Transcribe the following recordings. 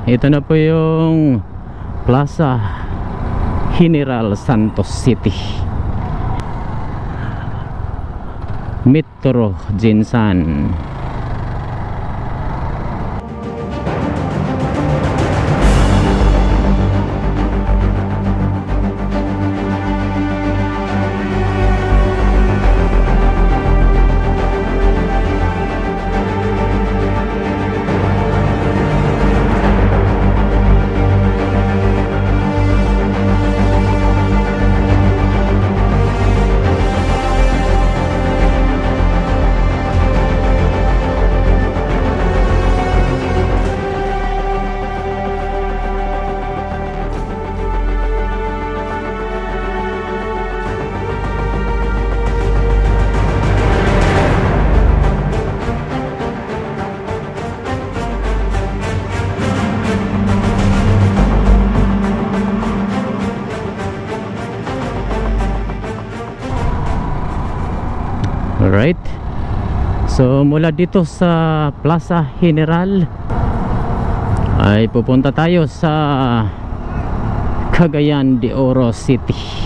ito na po yung Plaza General Santos City, Metro Jinsan. Alright, so mula dito sa Plaza General ay pupunta tayo sa Cagayan de Oro City.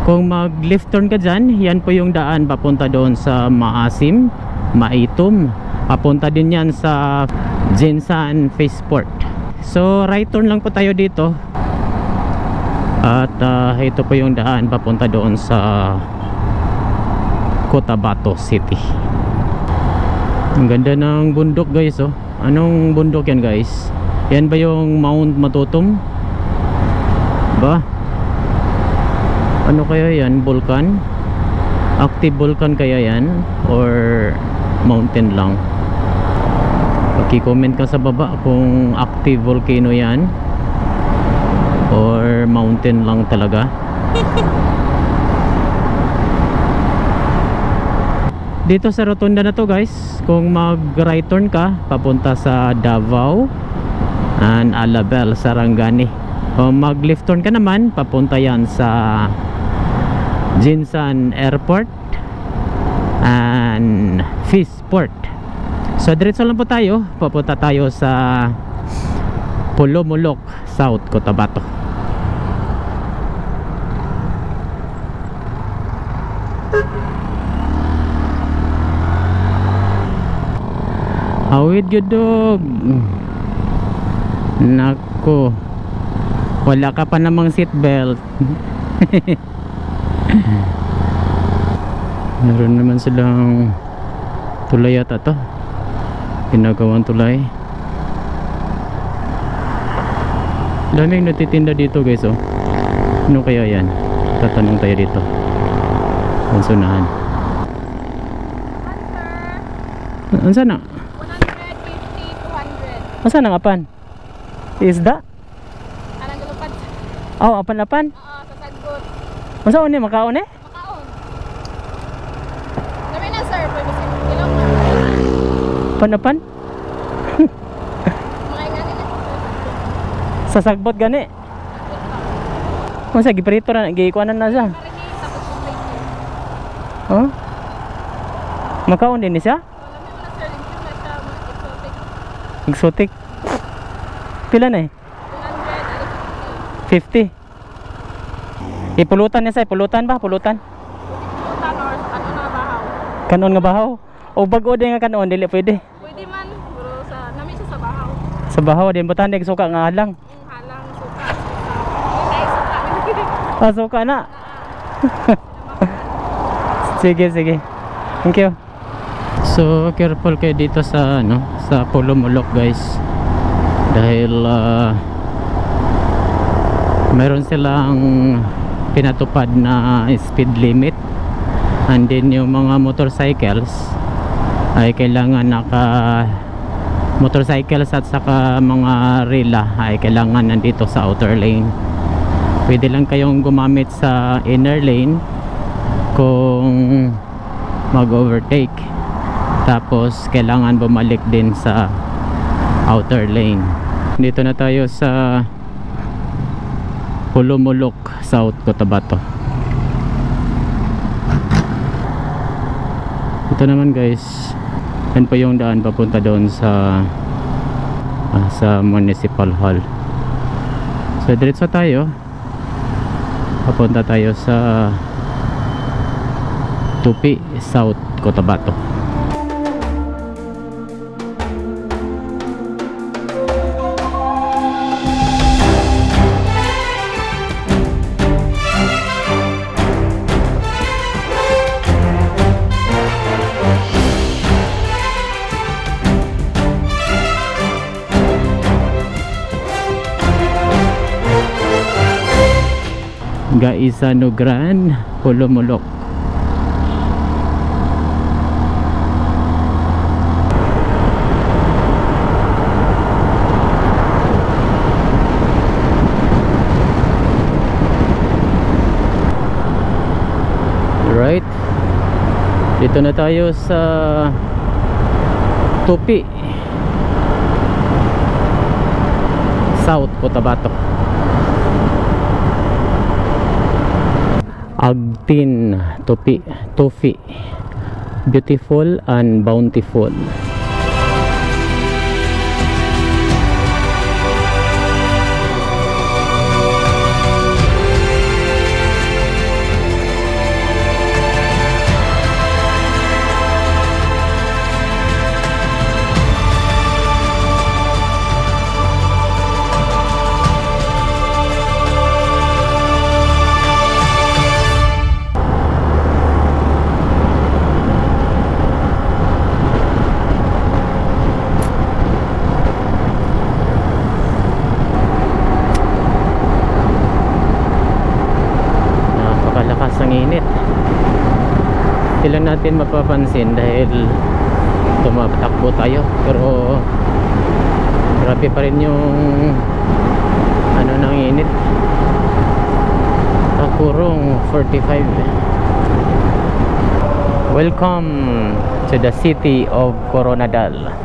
Kung mag-left turn ka dyan, yan po yung daan papunta doon sa Maasim, Maitum. Papunta din yan sa Jinsan Faceport. So right turn lang po tayo dito. At ito po yung daan papunta doon sa Cotabato City. Ang ganda ng bundok guys, oh. Anong bundok yan guys? Yan ba yung Mount Matutum? Ba? Ano kaya yan? Vulkan? Active vulkan kaya yan? Or mountain lang? Paki-comment ka sa baba kung active volcano yan or mountain lang talaga. Dito sa rotunda na to guys, kung mag right turn ka papunta sa Davao and Alabel, Sarangani. Kung mag left turn ka naman papunta yan sa Jinsan Airport and Faceport. So diretso lang po tayo, papunta tayo sa Pulumulok, South Cotabato. Awid gudog. Nako, wala ka pa namang seatbelt. Meron naman silang tulay yata to, ginagawang tulay. Daming natitinda dito guys, oh. Ano kaya yan? Tatanong tayo dito. Ang sunahan. Ang sana? 150, 200. Ang sana nga pan? Isda? Anang galupad. Oh, apan-apan? Oo, sa sagot. Ang saan ni? Makaon eh? Makaon. Dami na sir, pwede sa ilong na. Pan-apan? Mga gani na. Sa sagbot gani? Kung sa giprito na, gikuanan na siya. Oh? Makaon din siya? Exotic. Pila na eh? 50. Ipulutan niya sa pulutan ba? Pulutan? Pulutan or ano nga bahaw? Kanon nga bahaw? O bago din nga kanon, dili pwede? Pwede man, pero sa nami siya sa bahaw. Sa bahaw din, butan din suka nga halang? Halang, suka. Ay, suka. Ah, suka na? Sige, sige. Thank you. So careful kayo dito sa ano, sa Pulumulok guys, dahil mayroon silang pinatupad na speed limit, and then yung mga motorcycles ay kailangan motorcycles at saka mga rila ay kailangan nandito sa outer lane. Pwede lang kayong gumamit sa inner lane kung mag-overtake. Tapos kailangan bumalik din sa outer lane. Dito na tayo sa Pulumulok, South Cotabato. Ito naman guys, yan po yung daan papunta doon sa Municipal Hall. So diretso tayo, papunta tayo sa Tupi, South Cotabato. Gaisano Gran, Pulumulok. Right, dito na tayo sa Tupi, South Cotabato. Agtin, Tupi, beautiful and bountiful. Ang init, hindi lang natin mapapansin dahil tumatakbo tayo, pero grabe pa rin yung ano ng init. Takurong 45. Welcome to the city of Coronadal.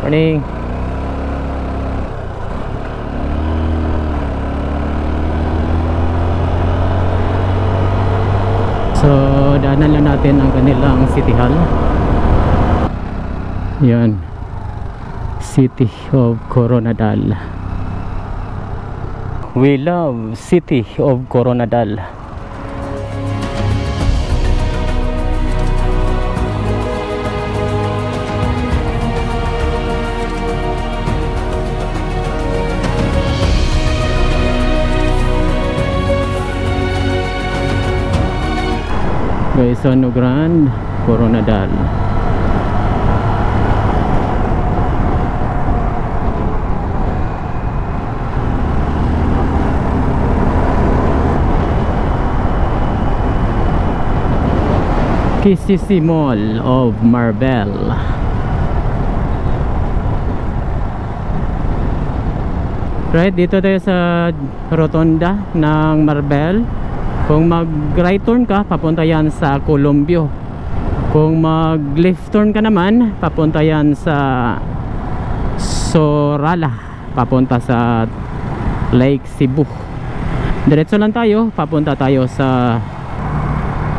Morning. So daanan lang natin ang kanilang City Hall. Yan, City of Coronadal. We love City of Coronadal. Gaisano Gran, Coronadal. KCC Mall of Marbel. Right, dito tayo sa rotonda ng Marbel. Kung mag right turn ka, papunta yan sa Columbio. Kung mag left turn ka naman, papunta yan sa Sorala, papunta sa Lake Cebu. Diretso lang tayo, papunta tayo sa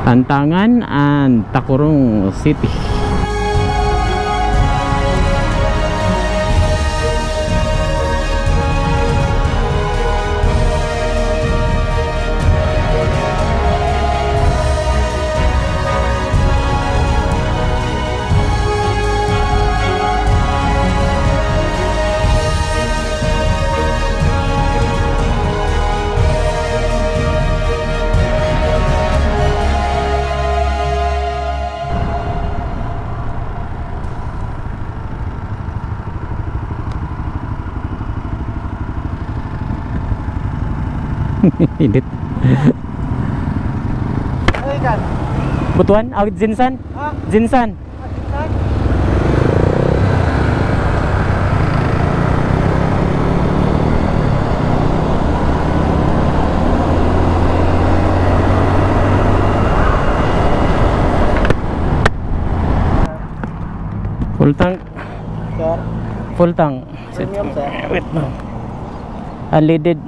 Tantangan and Takurong City. Init. Butuan, awit Jinsan? Jinsan. Full tank. Sir, Full tank. premium sir. Wait no. Unleaded.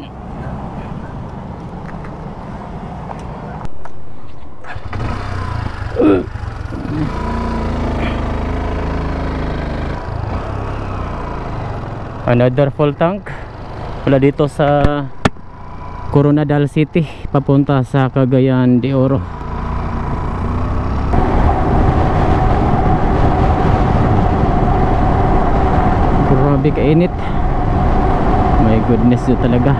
Another full tank. Wala dito sa Coronadal City papunta sa Cagayan de Oro. Grabe kainit. My goodness yun talaga.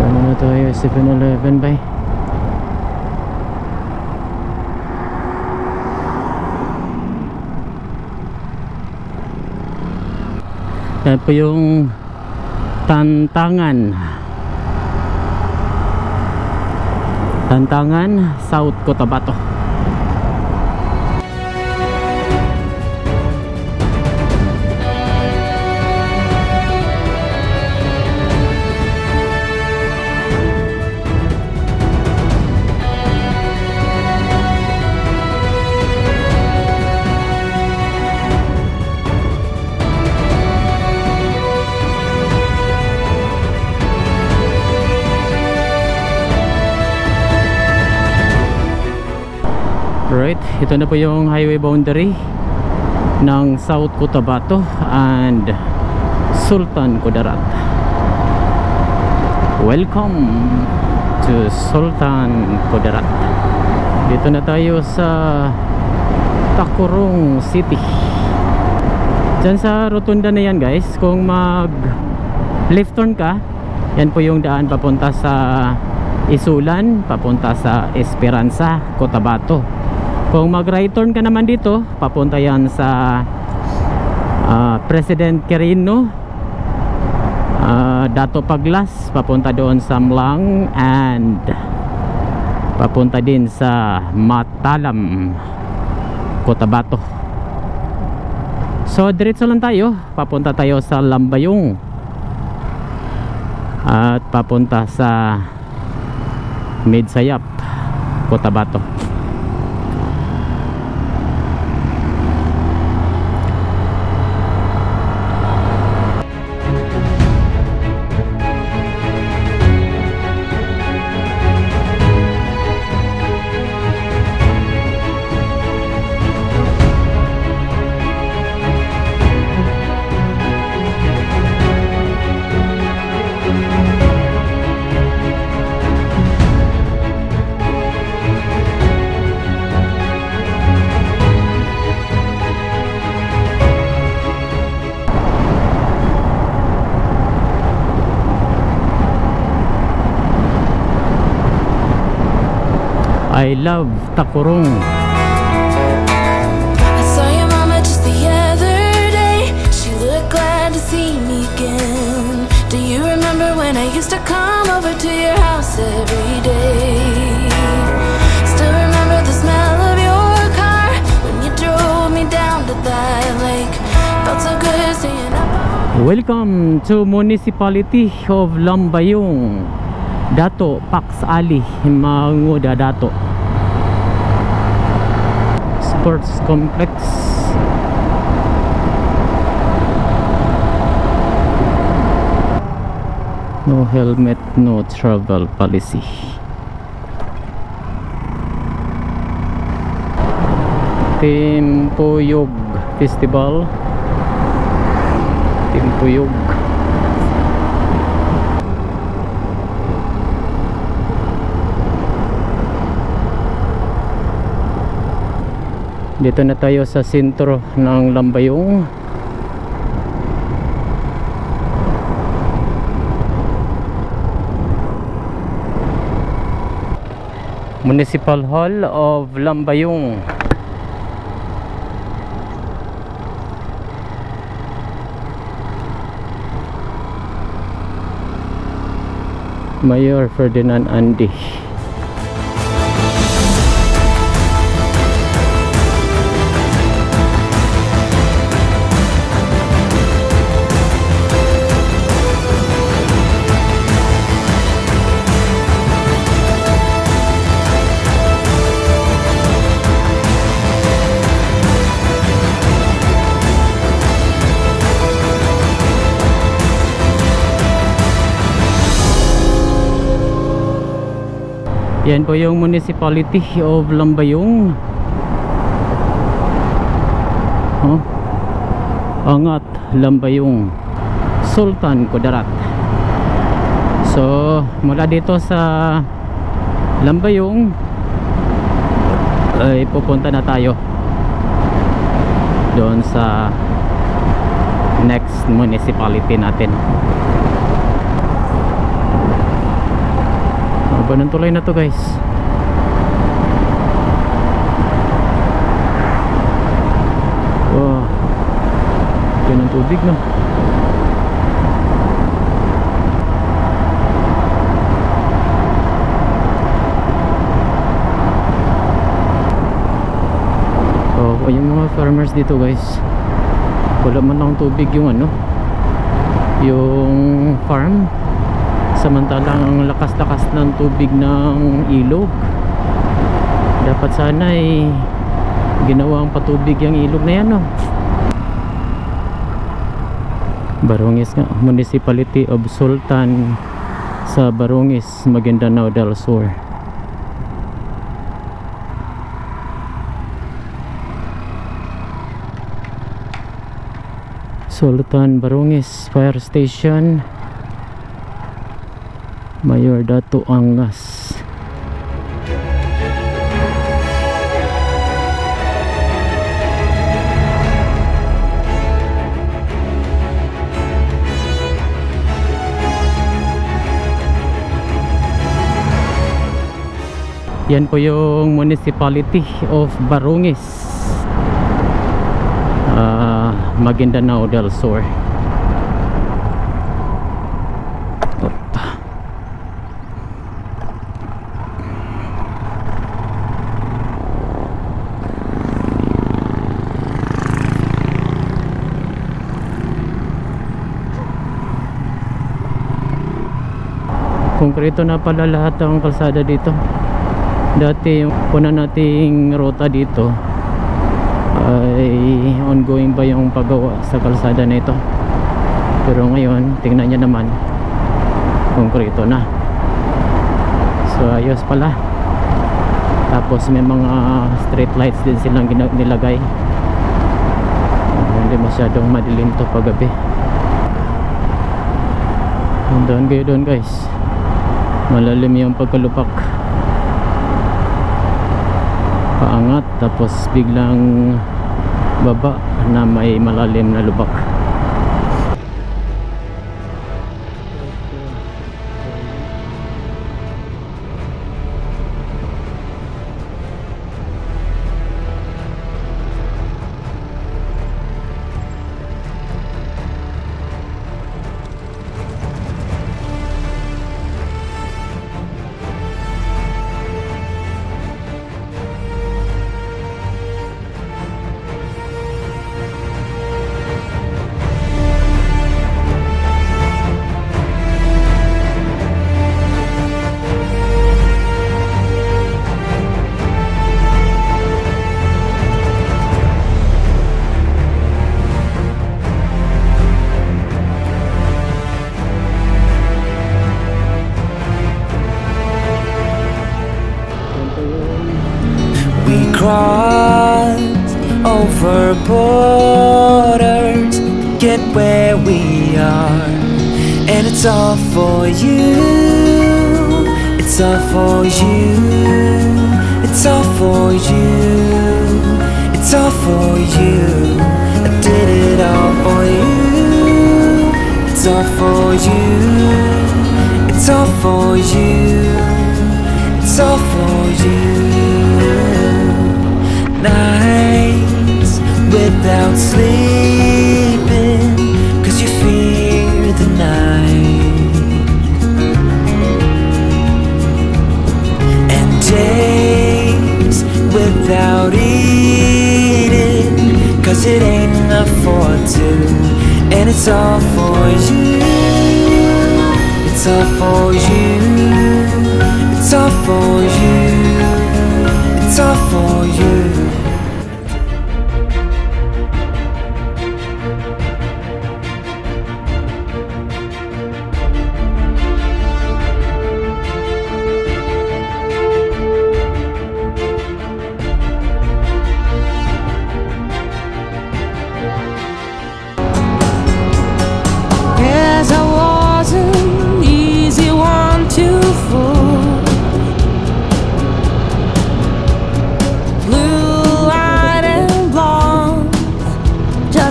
Ano na tayo? 7-Eleven ba? Yan po yung Tantangan South Cotabato. Right, ito na po yung highway boundary ng South Cotabato and Sultan Kudarat. Welcome to Sultan Kudarat. Dito na tayo sa Tacurong City. Diyan sa rotunda na yan guys, kung mag left turn ka, yan po yung daan papunta sa Isulan, papunta sa Esperanza, Cotabato. Kung mag right turn ka naman dito, papunta yan sa President Quirino, Dato Paglas, papunta doon sa Mlang, and papunta din sa Matalam, Cotabato. So diretso lang tayo, papunta tayo sa Lambayong at papunta sa Midsayap, Cotabato. I love Tacurong. I saw your mama just the other day. She looked glad to see me again. Do you remember when I used to come over to your house every day? Still remember the smell of your car when you drove me down to that lake. Felt so good seeing up. Welcome to Municipality of Lambayong, Dato Pax Ali, Manguda Dato. Sports Complex. No helmet, no travel policy. Timpuyog Festival. Timpuyog. Dito na tayo sa sentro ng Lambayong. Municipal Hall of Lambayong. Mayor Ferdinand Andy. Yan po yung Municipality of Lambayong. Oh, Angat, Lambayong, Sultan Kudarat. So mula dito sa Lambayong ay pupunta na tayo doon sa next municipality natin. Ganun tulay na to guys. Wow, yun ang tubig no. Oh, yung mga farmers dito guys, wala man lang tubig yung ano, yung farm. Samantalang ang lakas-lakas ng tubig ng ilog. Dapat sana ay ginawang patubig yung ilog na yan no. Barongis nga, Municipality of Sultan sa Barongis, Maguindanao del Sur. Sultan Barongis Fire Station, Mayor Dato Angas. Yan po yung Municipality of Barongis, Maguindanao del Sur. Konkreto na pala lahat ng kalsada dito. Dati yung una nating ruta dito ay ongoing pa yung paggawa sa kalsada na ito. Pero ngayon, tingnan nyo naman, konkreto na. So ayos pala. Tapos may mga street lights din silang nilagay. Hindi masyadong madilim to paggabi. Doon kayo doon guys, malalim yung pagkalupak. Paangat tapos biglang baba na may malalim na lubak. Crossed over borders to get where we are, and it's all for you. It's all for you. It's all for you. It's all for you. I did it all for you. It's all for you. It's all for you. It's all for you. Nights without sleeping 'cause you fear the night, and days without eating 'cause it ain't enough for two. And it's all for you. It's all for you. It's all for you. It's all for you.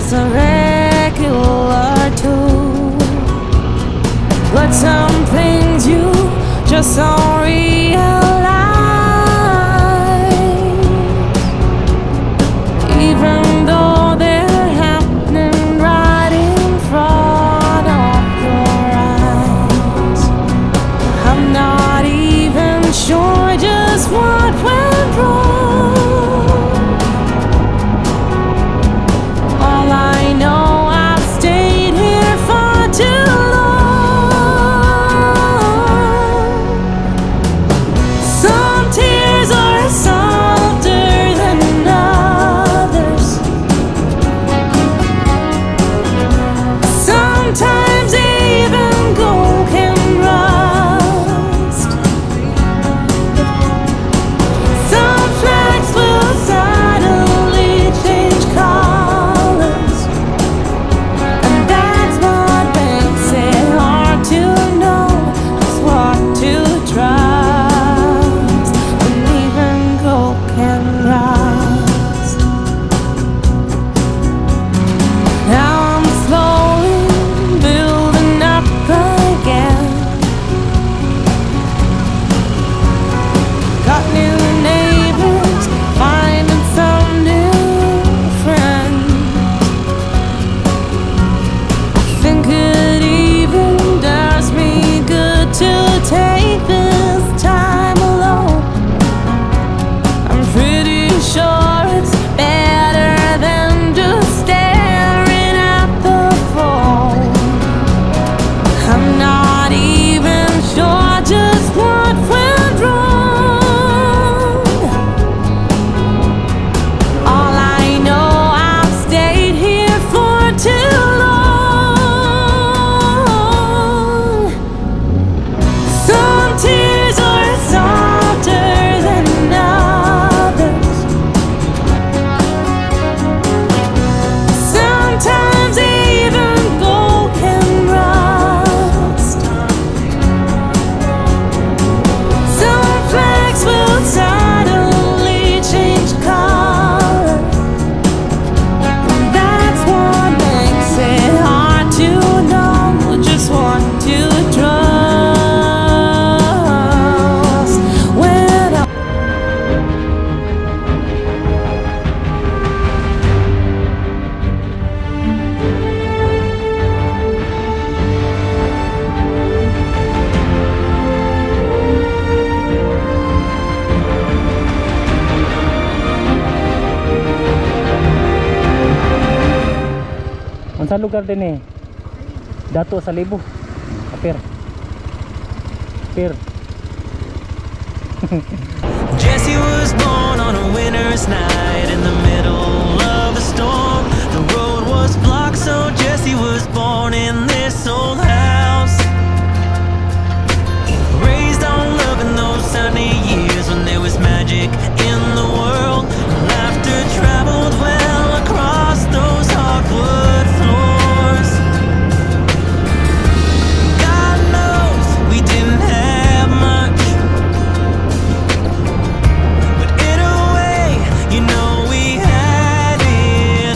just a regular tool. But some things you just don't realize. Even though they're happening right in front of your eyes. I'm not even sure just what went wrong. All I know, I've stayed here for too long. Some tears are softer than others. Sometimes even gold can rust. Some flags will suddenly change colors, and that's what makes it hard to know just what to trust. And even gold can rust. Now I'm slowly building up again. Got new neighbors, finding some new friends. I think it even does me good to take this time alone. I'm pretty sure it's better than just staring at the phone. I'm not even sure just what went wrong. All I know, I've stayed here for too long. Some tears are softer than others. Sometimes even gold can rust. Some flags will suddenly change color. That's what makes it hard to know just what to trust. When Unsa lugar din eh? Dato sa Libo. Kapir. Kapir. Jesse was born on a winter's night in the middle of a storm. The road was blocked, so Jesse was born in this old house. Raised on love in those sunny years when there was magic in the world. Laughter traveled well across those hardwood floors. God knows we didn't have much, but in a way, you know we had it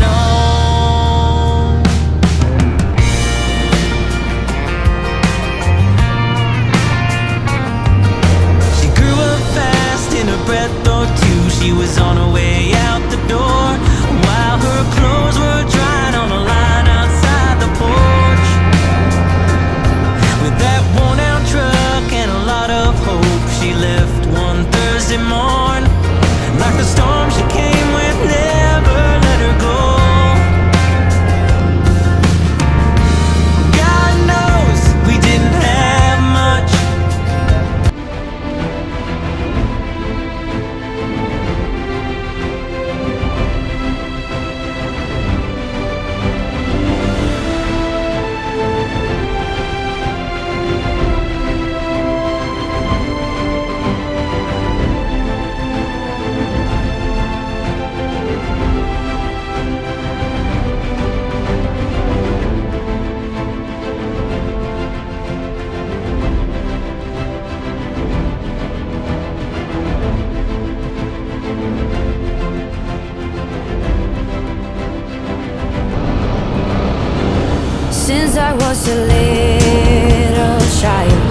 since I was a little child.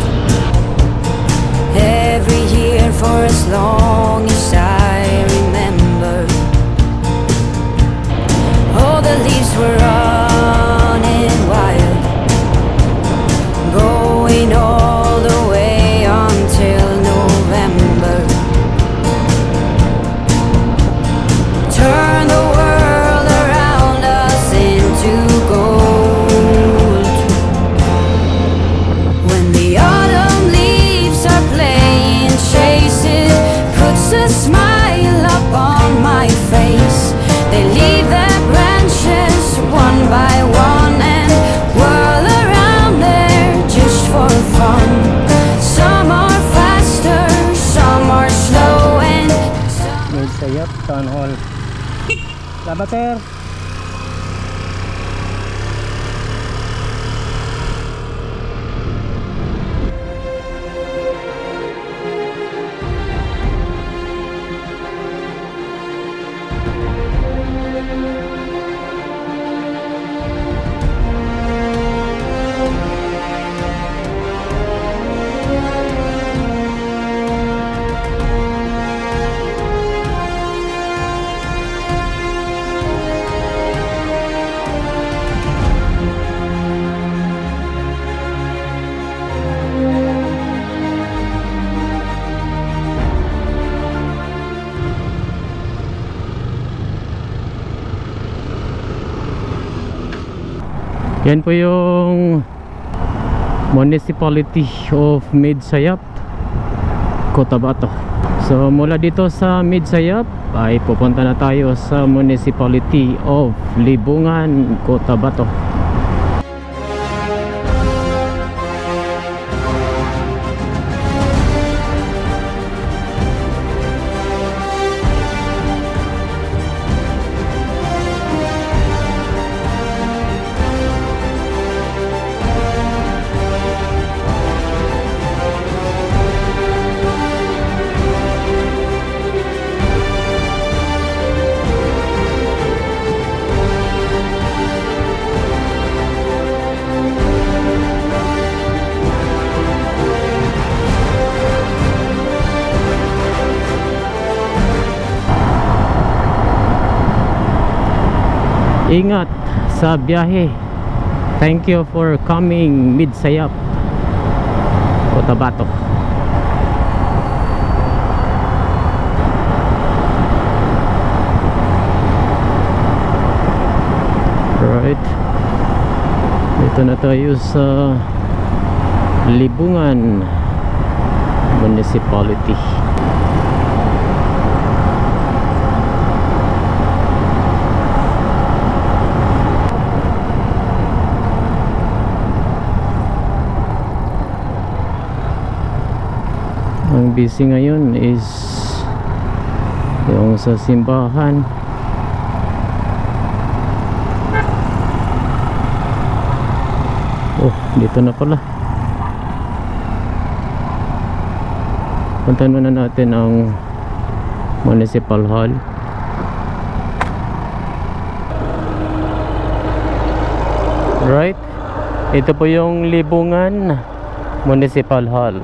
Every year for as long as I remember, all the leaves were running wild, going all the way until November. Turn the world around us into gold. When the autumn leaves are playing chase, it puts a smile upon my face. They leave their branches one by one and whirl around there just for fun. Some are faster, some are slow, and Med Sayap Town Hall. Salamat sir. Yan po yung Municipality of Med Sayap, Cotabato. So mula dito sa Med Sayap ay pupunta na tayo sa Municipality of Libungan, Cotabato. Ingat sa biyahe. Thank you for coming Med Sayap, Cotabato. Right. Dito na tayo sa Libungan Municipality. Ang busy ngayon is yung sa simbahan. Oh, dito na pala. Puntahan muna natin ang Municipal Hall. Right? Ito po yung Libungan Municipal Hall.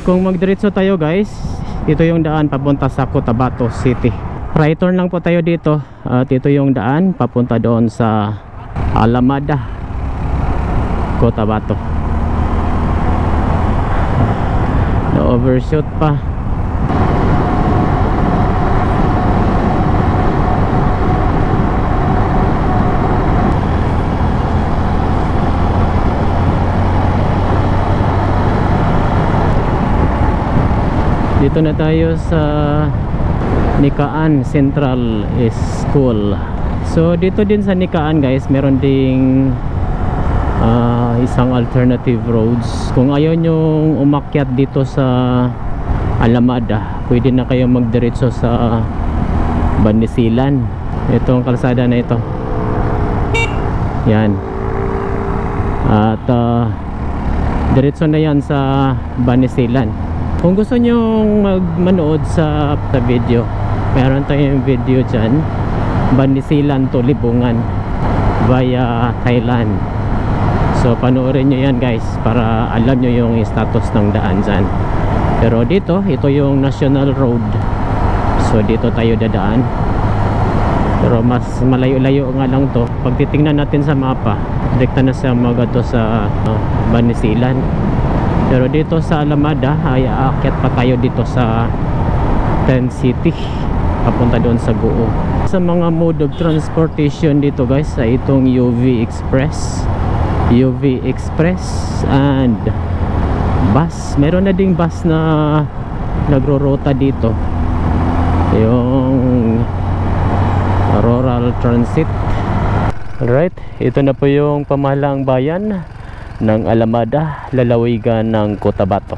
Kung magdiretso tayo guys, ito yung daan papunta sa Cotabato City. Right turn lang po tayo dito at ito yung daan papunta doon sa Alamada, Cotabato. Na-overshoot pa. Dito na tayo sa Nikaan Central School. So dito din sa Nikaan guys, meron ding isang alternative roads. Kung ayaw nyong umakyat dito sa Alamada, pwede na kayo magdiretso sa Banisilan. Ito ang kalsada na ito. Yan. At diretso na yan sa Banisilan. Kung gusto nyong manood sa video, meron tayong video dyan, Banisilan to Libungan via Thailand. So panoorin nyo yan guys, para alam nyo yung status ng daan dyan. Pero dito, ito yung National Road, so dito tayo dadaan. Pero mas malayo-layo nga lang to. Pag titingnan natin sa mapa, direkta na siya magato sa Banisilan. Pero dito sa Alamada ay aakyat pa tayo dito sa Tent City, papunta doon sa Guo. Sa mga mode of transportation dito guys ay itong UV Express and bus. Meron na ding bus na nagro-rota dito, yung Rural Transit. Alright, ito na po yung pamahalaang bayan ng Alamada, lalawigan ng Cotabato.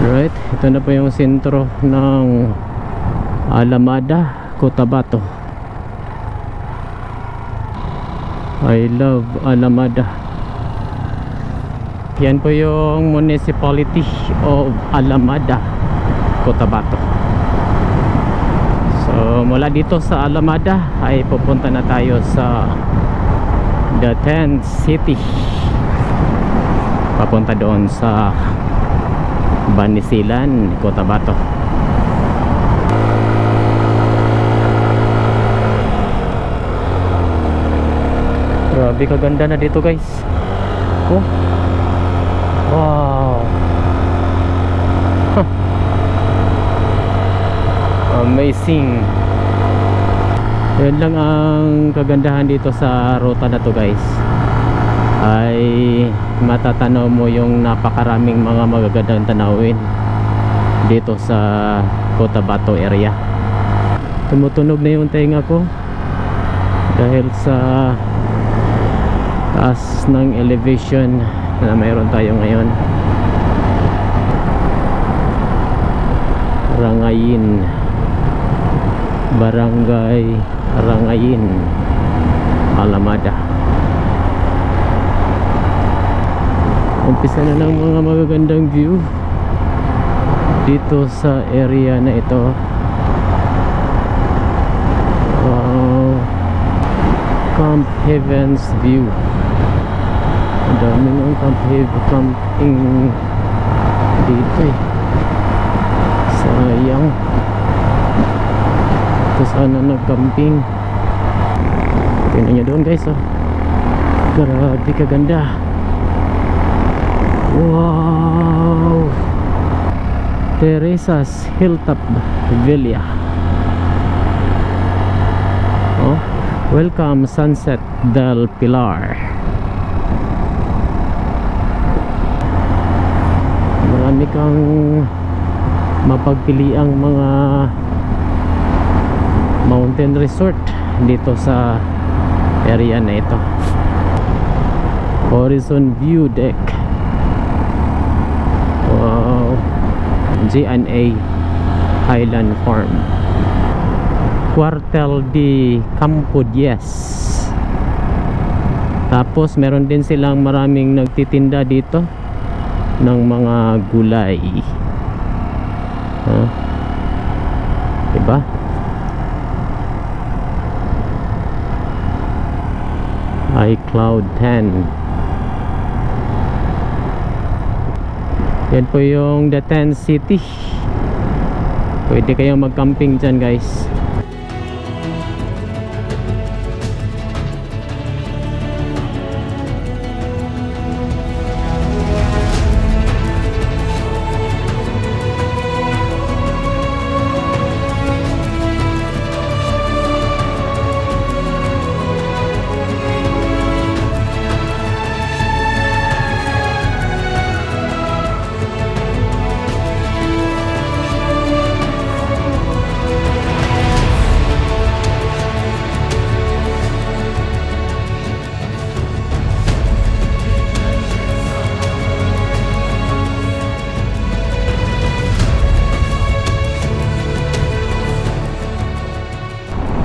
Right, ito na po yung sentro ng Alamada, Cotabato. I love Alamada. Yan po yung municipality of Alamada, Cotabato. So mula dito sa Alamada ay pupunta na tayo sa the Tent City, papunta doon sa Banisilan, Cotabato. Grabe kaganda na dito guys. Oh. Wow. Huh. Amazing. Yan lang ang kagandahan dito sa ruta na to guys, ay matatanaw mo yung napakaraming mga magagandang tanawin dito sa Cotabato area. Tumutunog na yung tenga ko dahil sa taas ng elevation na mayroon tayo ngayon. Rangayin, Barangay Rangayin, Alamada. Umpisa na ng mga magagandang view dito sa area na ito. Wow, Camp Heavens view. Ang dami ng camping dito eh. Sayang, ito sana nag-camping. Tingnan nyo doon guys, oh. Grabe kaganda. Wow, Teresa's Hilltop Villa. Oh, welcome Sunset del Pilar. Marami kang mapagpiliang mga mountain resort dito sa area na ito. Horizon View Deck. Wow. G&A Highland Farm. Cuartel de Campo 10. Tapos meron din silang maraming nagtitinda dito ng mga gulay. Diba? iCloud 10. Yan po yung the 10 City. Pwede kayong mag-camping dyan guys.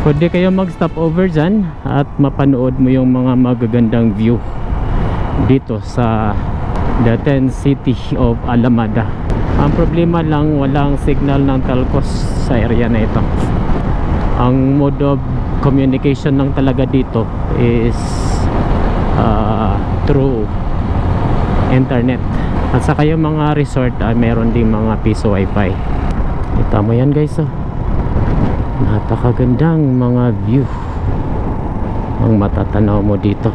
Pwede kayo mag-stop over dyan at mapanood mo yung mga magagandang view dito sa the 10 City of Alamada. Ang problema lang, walang signal ng telcos sa area na ito. Ang mode of communication lang talaga dito is through internet. At saka yung mga resort meron din mga piso wifi. Kita mo yan guys, oh. Napakagandang mga view ang matatanaw mo dito.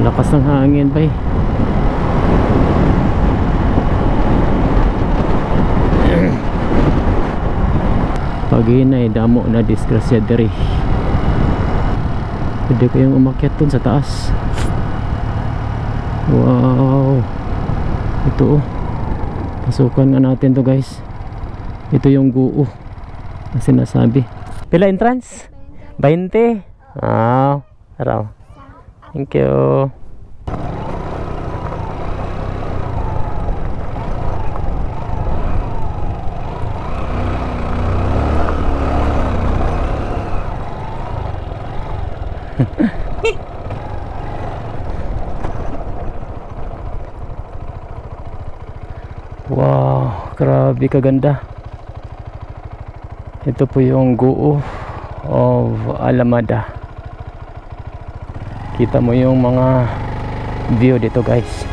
Lakas ng hangin ba eh. Pag hinay damo na disgrasya diri. Pwede kayong umakyat dun sa taas. Wow, ito oh. Pasukan nga natin to guys. Ito yung guo na sinasabi. Pila entrance? 20? Ah, araw. Thank you. Wow, grabe kaganda. Ito po yung guo of Alamada. Kita mo yung mga view dito guys.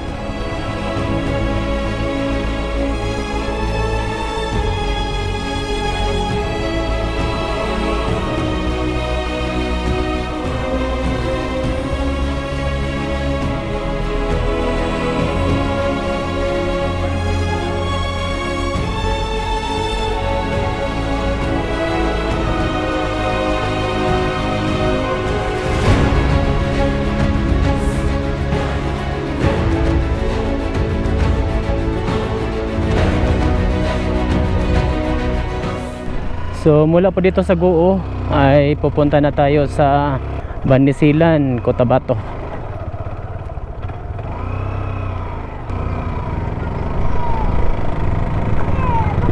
So mula po dito sa Guo ay pupunta na tayo sa Banisilan, Cotabato.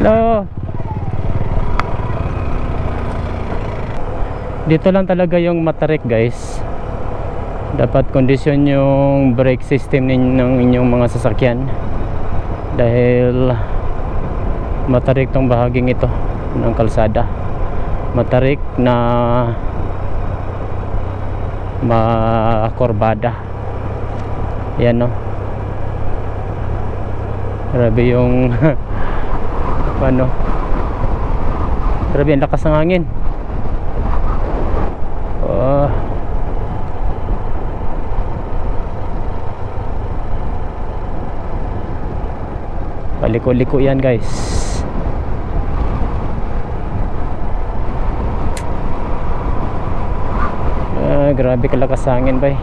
Hello. Dito lang talaga yung matarik guys. Dapat kondisyon yung brake system ng inyong mga sasakyan dahil matarik tong bahaging ito ng kalsada. Matarik na makorbada. Yan no. Grabe yung ano. Grabe ang lakas ng hangin. Paliko-liko yan guys. Grabe kalakas hangin ba eh.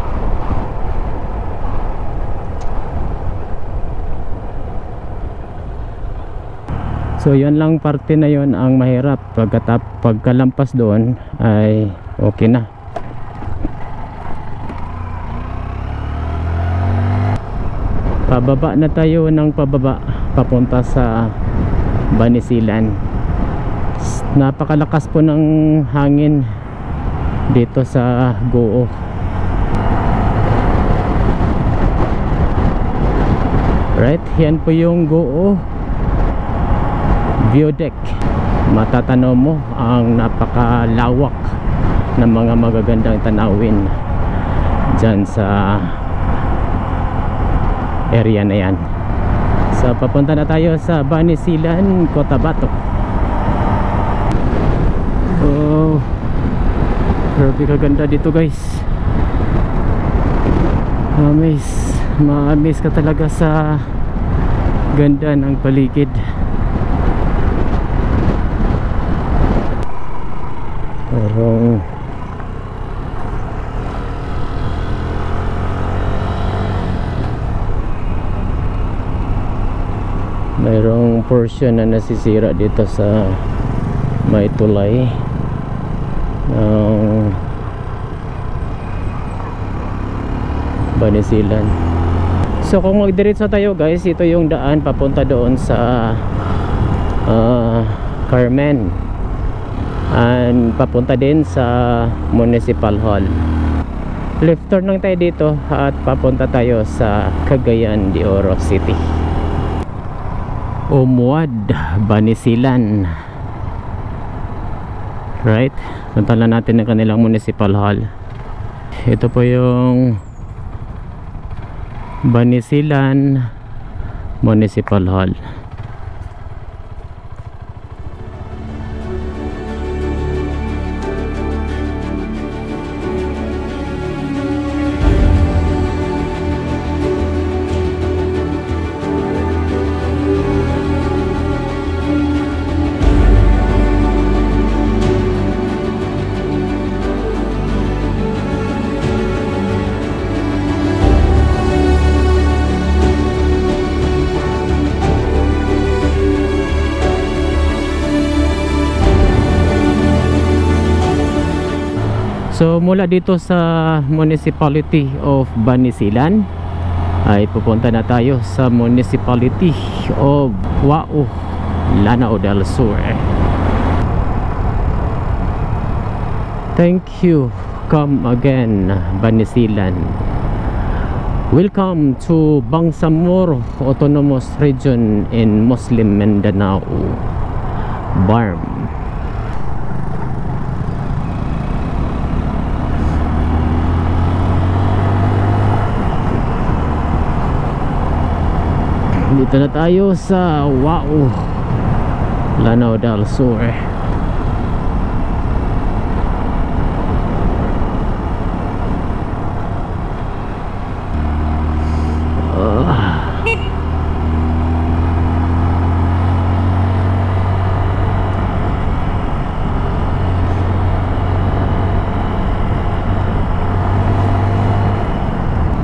So yun lang, parte na yun ang mahirap. Pagkalampas doon ay okay na. Pababa na tayo ng pababa papunta sa Banisilan. Napakalakas po ng hangin dito sa Guo. Right, yan po yung Guo view deck. Matatanaw mo ang napakalawak ng mga magagandang tanawin dyan sa area na yan. So papunta na tayo sa Banisilan, Cotabato. Oh, grabe kaganda dito guys. Ma-amaze ka talaga sa ganda ng paligid. Mayroong portion na nasisira dito sa may tulay ng Banisilan. So kung magdiretso tayo guys, ito yung daan papunta doon sa Carmen, and papunta din sa Municipal Hall. Left turn lang tayo dito at papunta tayo sa Cagayan de Oro City. Umuad, Banisilan. Right? Punta lang natin ang kanilang Municipal Hall. Ito po yung Banisilan Municipal Hall. So mula dito sa Municipality of Banisilan ay pupunta na tayo sa Municipality of Wao, Lanao del Sur. Thank you. Come again, Banisilan. Welcome to Bangsamoro Autonomous Region in Muslim Mindanao, BARM. Dito na tayo sa Wao, Lanao del Sur.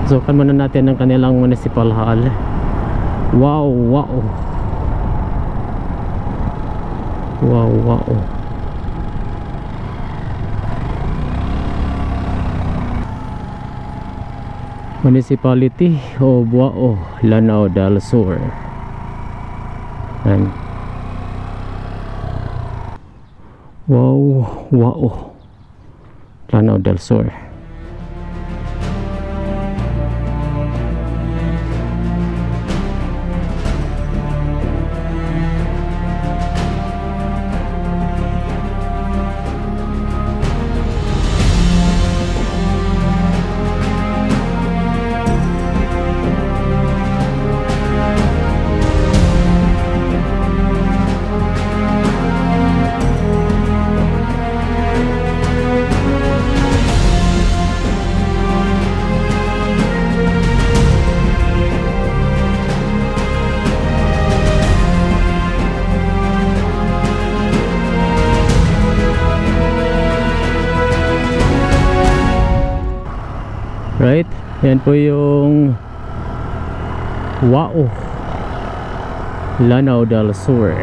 Sukan muna natin ang kanilang Municipal Hall. Wow, wow. Wow, wow. Municipality of Wao, Lanao del Sur. And wow, wow. Lanao del Sur. Right? Yan po yung Wao, Lanao del Sur.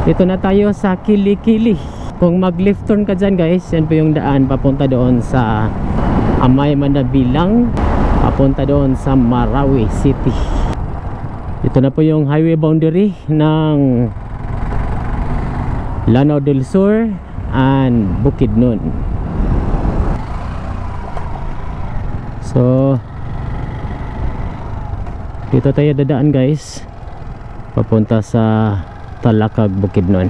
Dito na tayo sa Kilikili. Kung mag left turn ka dyan guys, yan po yung daan papunta doon sa Amay Manabilang papunta doon sa Marawi City. Ito na po yung highway boundary ng Lanao del Sur and Bukidnon. So dito tayo dadaan guys, papunta sa Talakag, Bukidnon.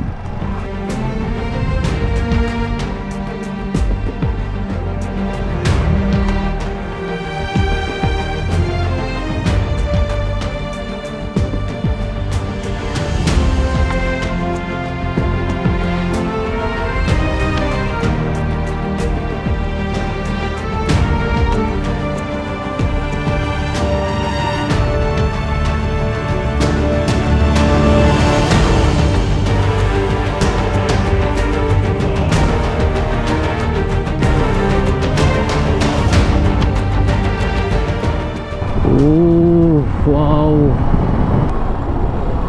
Oh, wow.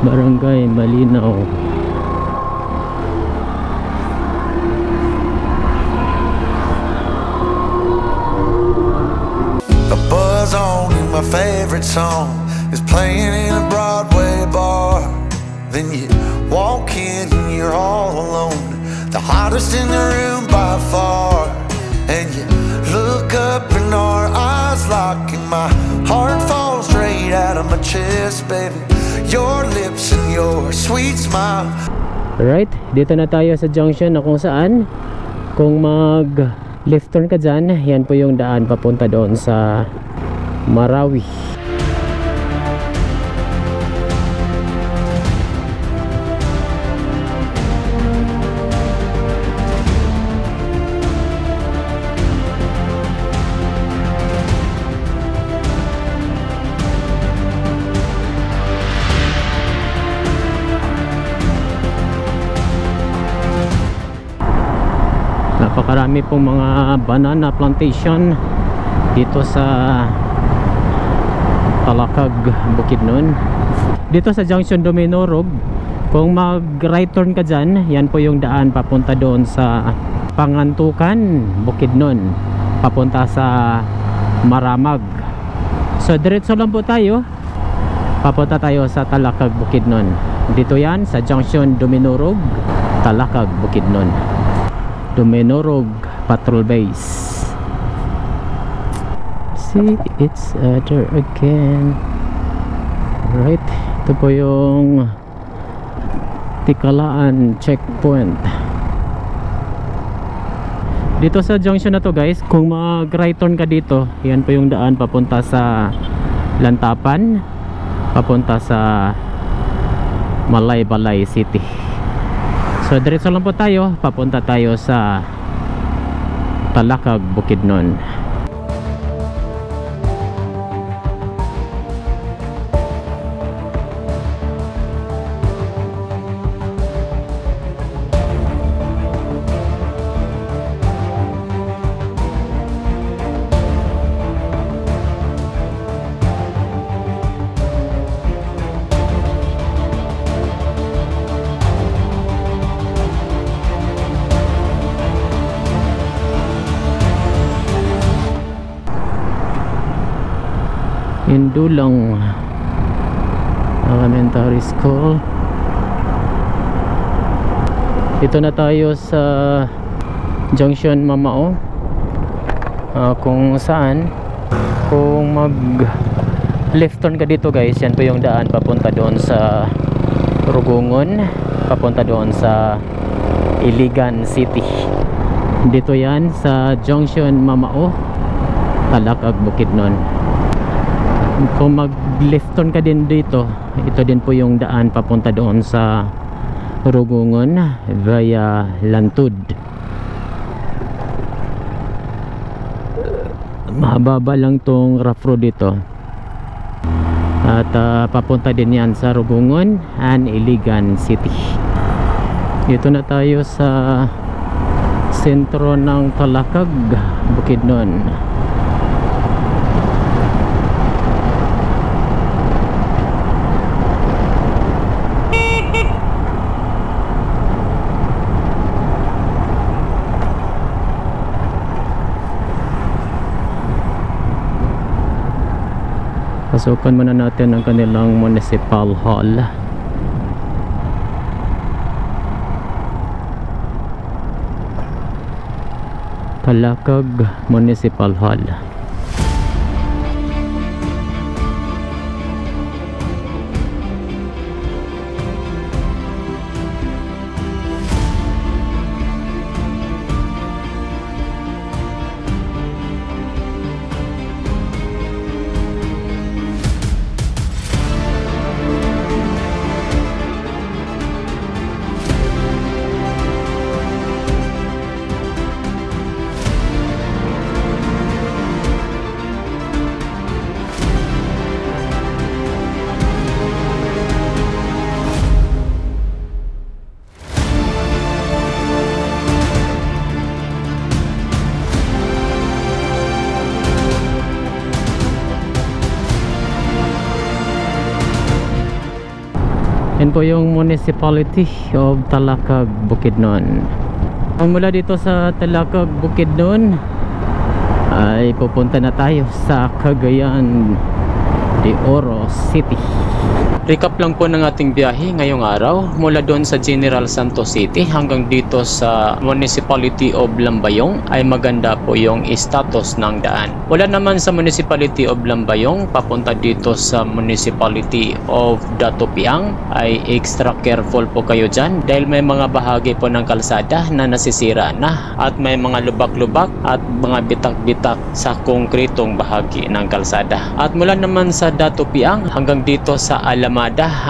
Barangay Malinaw. A buzz on and my favorite song is playing in a Broadway bar. Then you walk in and you're all alone, the hottest in the room by far. And you look up and our eyes lock and my heart falls straight out of my chest, baby. Your lips and your sweet smile. Alright, dito na tayo sa junction na kung saan kung mag left turn ka dyan, yan po yung daan papunta doon sa Marawi. Napakarami pong mga banana plantation dito sa Talakag, Bukidnon. Dito sa junction Dominorog, kung mag right turn ka dyan, yan po yung daan papunta doon sa Pangantukan, Bukidnon, papunta sa Maramag. So diretso lang po tayo, papunta tayo sa Talakag, Bukidnon. Dito yan sa junction Dominorog, Talakag, Bukidnon. Dominorog Patrol Base. See, it's there again. Right, ito po yung Tikalaan checkpoint. Dito sa junction na to guys, kung mag right turn ka dito, yan po yung daan papunta sa Lantapan, papunta sa Malaybalay City. So diretso lang po tayo, papunta tayo sa Talakag, Bukidnon. Indulong Elementary School. Dito na tayo sa junction Mamao, kung saan kung mag left turn ka dito guys, yan po yung daan papunta doon sa Rugungon, papunta doon sa Iligan City. Dito yan sa junction Mamao, Talakag, Bukidnon. Kung mag left turn ka din dito, ito din po yung daan papunta doon sa Rugungon via Lantud. Mahaba lang tong rough road dito. At papunta din yan sa Rugungon and Iligan City. Dito na tayo sa sentro ng Talakag, Bukidnon. Pasukan muna natin ang kanilang municipal hall. Talakag Municipal Hall. Yan po yung Municipality of Talakag, Bukidnon. Mula dito sa Talakag, Bukidnon ay pupunta na tayo sa Cagayan de Oro City. Recap lang po ng ating biyahe ngayong araw mula doon sa General Santos City hanggang dito sa Municipality of Lambayong ay maganda po yung status ng daan. Wala naman sa Municipality of Lambayong papunta dito sa Municipality of Datopiang ay extra careful po kayo dyan dahil may mga bahagi po ng kalsada na nasisira na at may mga lubak-lubak at mga bitak-bitak sa konkretong bahagi ng kalsada. At mula naman sa Datopiang hanggang dito sa Alamada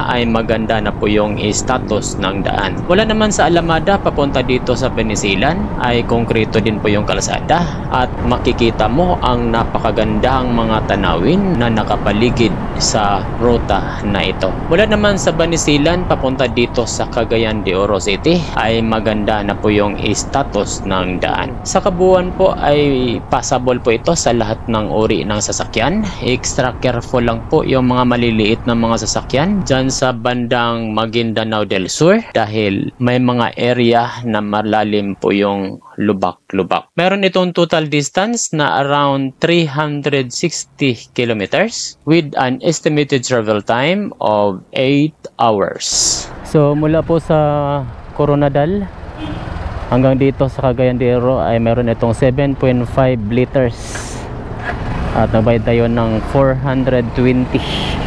ay maganda na po yung status ng daan. Wala naman sa Alamada papunta dito sa Penisilan ay konkreto din po yung kalsada at makikita mo ang napakagandang mga tanawin na nakapaligid sa ruta na ito. Wala naman sa Penisilan papunta dito sa Cagayan de Oro City ay maganda na po yung status ng daan. Sa kabuuan po ay passable po ito sa lahat ng uri ng sasakyan. Extra careful lang po yung mga maliliit na mga sasakyan dyan sa bandang Maguindanao del Sur dahil may mga area na malalim po yung lubak-lubak. Meron itong total distance na around 360 kilometers with an estimated travel time of 8 hours. So mula po sa Coronadal hanggang dito sa Cagayan de Oro ay meron itong 7.5 liters at nabayad tayo ng 420.